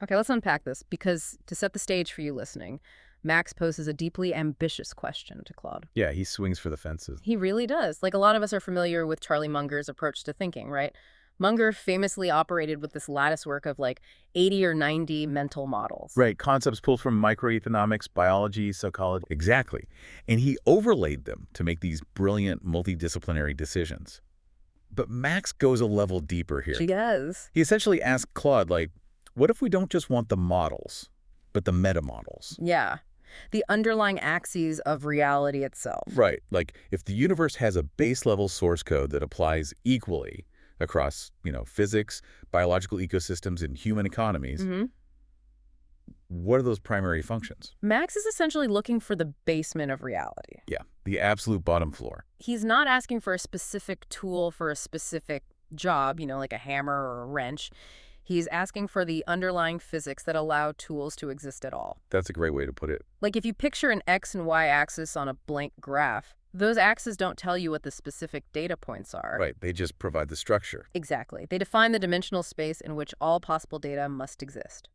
Okay, let's unpack this because to set the stage for you listening, Max poses a deeply ambitious question to Claude. Yeah, he swings for the fences. He really does. Like a lot of us are familiar with Charlie Munger's approach to thinking, right? Munger famously operated with this lattice work of like 80 or 90 mental models. Right, concepts pulled from microeconomics, biology, psychology. Exactly. And he overlaid them to make these brilliant multidisciplinary decisions. But Max goes a level deeper here. She does. He essentially asked Claude, like, what if we don't just want the models, but the meta-models? Yeah. The underlying axes of reality itself. Right, like if the universe has a base-level source code that applies equally across, physics, biological ecosystems, and human economies, what are those primary functions? Max is essentially looking for the basement of reality. Yeah, the absolute bottom floor. He's not asking for a specific tool for a specific job, like a hammer or a wrench. He's asking for the underlying physics that allow tools to exist at all. That's a great way to put it. Like if you picture an X and Y axis on a blank graph, those axes don't tell you what the specific data points are. Right, they just provide the structure. Exactly. They define the dimensional space in which all possible data must exist.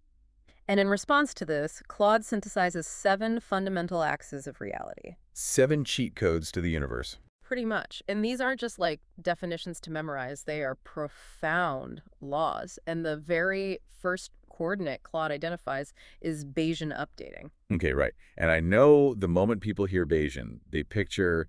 And in response to this, Claude synthesizes 7 fundamental axes of reality. 7 cheat codes to the universe. Pretty much. And these aren't just like definitions to memorize. They are profound laws. And the very first coordinate Claude identifies is Bayesian updating. Okay, right. And I know the moment people hear Bayesian, they picture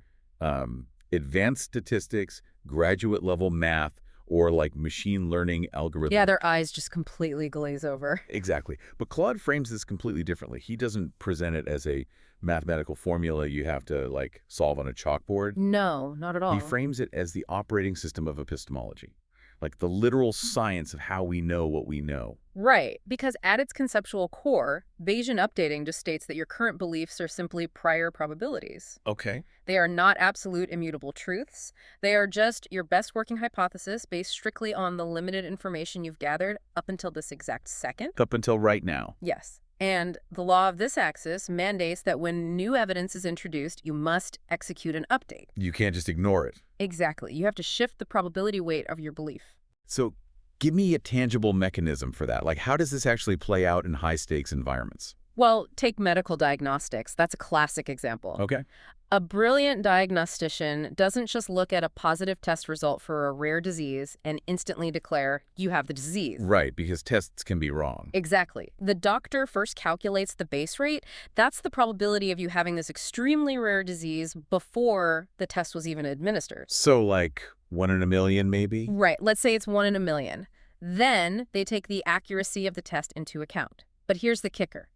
advanced statistics, graduate level math, or like machine learning algorithms. Yeah, their eyes just completely glaze over. Exactly. But Claude frames this completely differently. He doesn't present it as a mathematical formula you have to like solve on a chalkboard. No, not at all. He frames it as the operating system of epistemology, like the literal science of how we know what we know. Right, because at its conceptual core, Bayesian updating just states that your current beliefs are simply prior probabilities. Okay. They are not absolute immutable truths. They are just your best working hypothesis based strictly on the limited information you've gathered up until this exact second. Up until right now. Yes. And the law of this axis mandates that when new evidence is introduced, you must execute an update. You can't just ignore it. Exactly. You have to shift the probability weight of your belief. So give me a tangible mechanism for that. Like, how does this actually play out in high-stakes environments? Well, take medical diagnostics. That's a classic example. Okay. A brilliant diagnostician doesn't just look at a positive test result for a rare disease and instantly declare, you have the disease. Right, because tests can be wrong. Exactly. The doctor first calculates the base rate. That's the probability of you having this extremely rare disease before the test was even administered. So, like, 1 in a million, maybe? Right. Let's say it's 1 in a million. Then they take the accuracy of the test into account. But here's the kicker.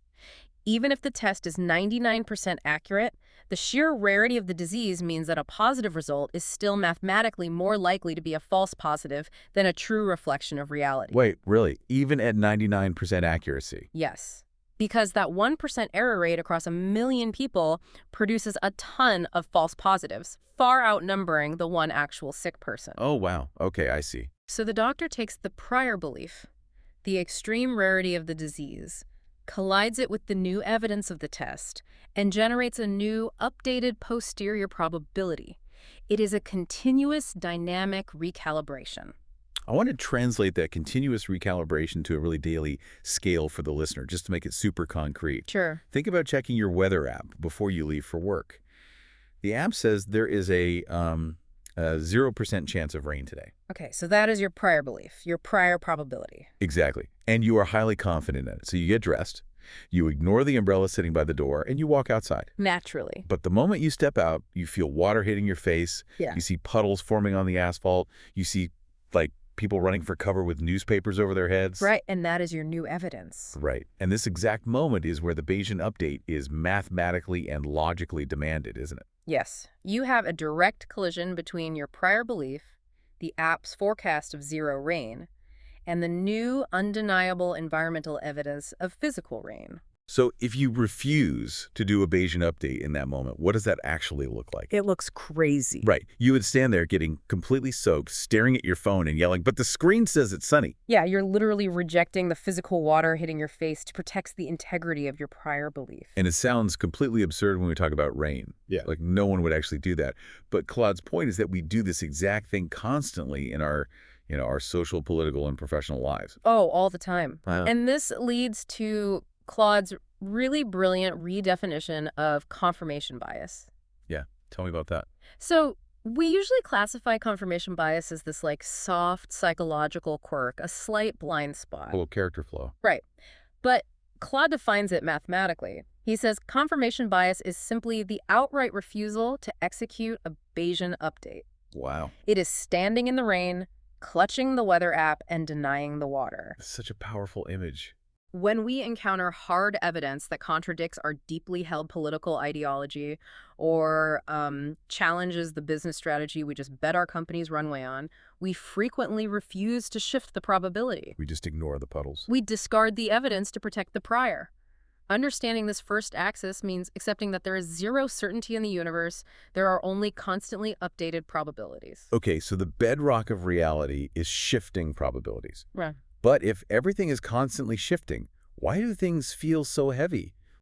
Even if the test is 99% accurate, the sheer rarity of the disease means that a positive result is still mathematically more likely to be a false positive than a true reflection of reality. Wait, really? Even at 99% accuracy? Yes. Because that 1% error rate across a million people produces a ton of false positives, far outnumbering the one actual sick person. Oh, wow. Okay, I see. So the doctor takes the prior belief, the extreme rarity of the disease, collides it with the new evidence of the test, and generates a new, updated posterior probability. It is a continuous, dynamic recalibration. I want to translate that continuous recalibration to a really daily scale for the listener, just to make it super concrete. Sure. Think about checking your weather app before you leave for work. The app says there is a 0% chance of rain today. Okay, so that is your prior belief, your prior probability. Exactly. And you are highly confident in it. So you get dressed, you ignore the umbrella sitting by the door, and you walk outside. Naturally. But the moment you step out, you feel water hitting your face. Yeah. You see puddles forming on the asphalt. You see, like, people running for cover with newspapers over their heads. Right, and that is your new evidence. Right. And this exact moment is where the Bayesian update is mathematically and logically demanded, isn't it? Yes. You have a direct collision between your prior belief, the app's forecast of zero rain, and the new undeniable environmental evidence of physical rain. So if you refuse to do a Bayesian update in that moment, what does that actually look like? It looks crazy. Right. You would stand there getting completely soaked, staring at your phone and yelling, but the screen says it's sunny. Yeah, you're literally rejecting the physical water hitting your face to protect the integrity of your prior belief. And it sounds completely absurd when we talk about rain. Yeah. Like no one would actually do that. But Claude's point is that we do this exact thing constantly in our, our social, political, and professional lives. Oh, all the time. Wow. And this leads to Claude's really brilliant redefinition of confirmation bias. Yeah, tell me about that. So we usually classify confirmation bias as this like soft psychological quirk, a slight blind spot. A little character flaw. Right. But Claude defines it mathematically. He says confirmation bias is simply the outright refusal to execute a Bayesian update. Wow. It is standing in the rain, clutching the weather app, and denying the water. That's such a powerful image. When we encounter hard evidence that contradicts our deeply held political ideology or challenges the business strategy we just bet our company's runway on, we frequently refuse to shift the probability. We just ignore the puddles. We discard the evidence to protect the prior. Understanding this first axis means accepting that there is zero certainty in the universe. There are only constantly updated probabilities. Okay, so the bedrock of reality is shifting probabilities. Right. But if everything is constantly shifting, why do things feel so heavy?